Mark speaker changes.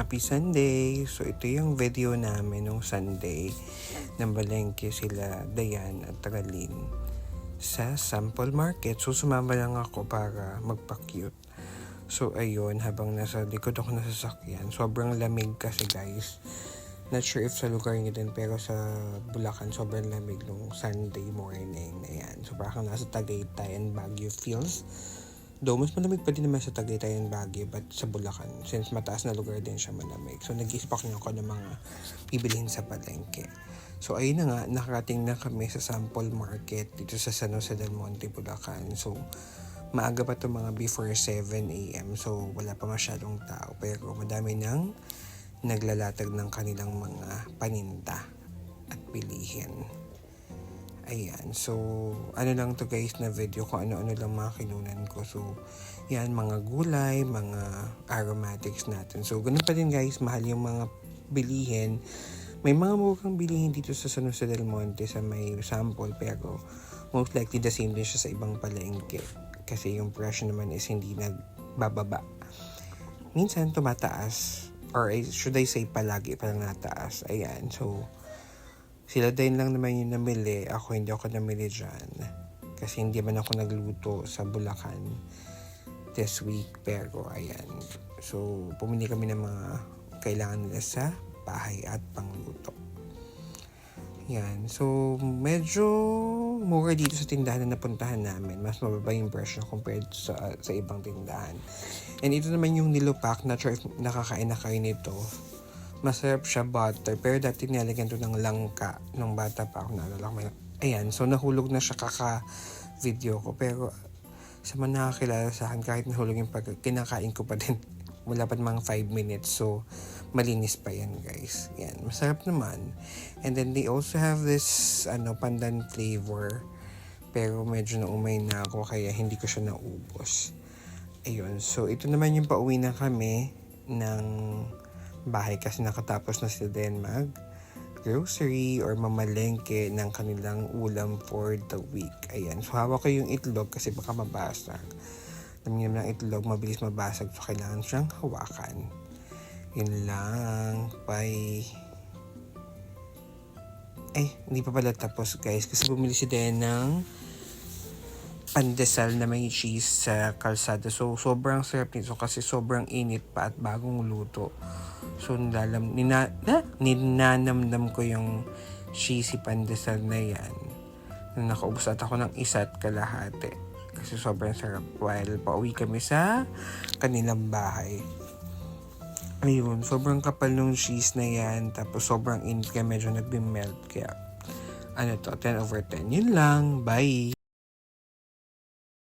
Speaker 1: Happy Sunday! So ito yung video namin nung Sunday na balengke sila Dayan at Ralyn sa sample market. So sumama lang ako para magpa-cute. So ayun, habang nasa likod ako ng sasakyan, sobrang lamig kasi guys. Not sure if sa lugar niyo din, pero sa Bulacan sobrang lamig nung Sunday morning. Ayan. So parang nasa Tagaytay and Baguio feels. Though mas malamig pa din naman sa Tagaytay and Baguio, but sa Bulacan, since mataas na lugar din siya malamig. So nag-isip ako ng mga bibilihin sa palengke. So ayun na nga, nakarating na kami sa sample market dito sa San Jose del Monte, Bulacan. So maaga pa ito, mga before 7 a.m. So wala pa masyadong tao, pero madami nang naglalatag ng kanilang mga paninda at bilihin. Ayan, so ano lang to guys na video kung ano-ano lang mga kinunan ko. So yan, mga gulay, mga aromatics natin. So ganun pa din guys, mahal yung mga bilihin. May mga mukhang bilihin dito sa San Jose del Monte sa may sample, pero most likely the same din siya sa ibang palengke. Kasi yung presyo naman is hindi nagbababa. Minsan tumataas, or should I say palagi parang nataas. Ayan, so sila din lang naman yung namili. Ako hindi ako namili dyan. Kasi hindi man ako nagluto sa Bulacan this week. Pero ayan. So pumili kami ng mga kailangan nila sa bahay at pangluto. Yan. So medyo mura dito sa tindahan na napuntahan namin. Mas mababa yung presyo compared sa ibang tindahan. And ito naman yung nilupak. Not sure if nakakain na kayo nito. Masarap siya, butter. Pero dati nilalagyan to ng langka. Nung bata pa ako, naalala ko. Ayan, so nahulog na siya kaka-video ko. Pero sa mga nakakilala sa akin, kahit nahulog yung kinakain ko pa din. Wala pa mga 5 minutes. So, malinis pa yan, guys. Yan, masarap naman. And then, they also have this pandan flavor. Pero medyo naumay na ako, kaya hindi ko siya naubos. Ayun, so ito naman yung pauwi na kami ng bahay kasi nakatapos na sila din mag-grocery or mamalengke ng kanilang ulam for the week. Ayan. So, hawak ko yung itlog kasi baka mabasag. Alam niyo naman ang itlog, mabilis mabasag. So, kailangan siyang hawakan. Yun lang. Bye. Hindi pa pala tapos guys. Kasi bumili si Den ng pandesal na may cheese sa kalsada. So, sobrang sarap nito kasi sobrang init pa at bagong luto. So, ninanamdam ko yung cheesy pandesal na yan. Nakaubos at ako ng isa't kalahati. Kasi sobrang sarap. While pauwi kami sa kanilang bahay. Ayun, sobrang kapal nung cheese na yan. Tapos sobrang init kaya medyo nagbi-melt. Kaya, 10/10. Yun lang. Bye!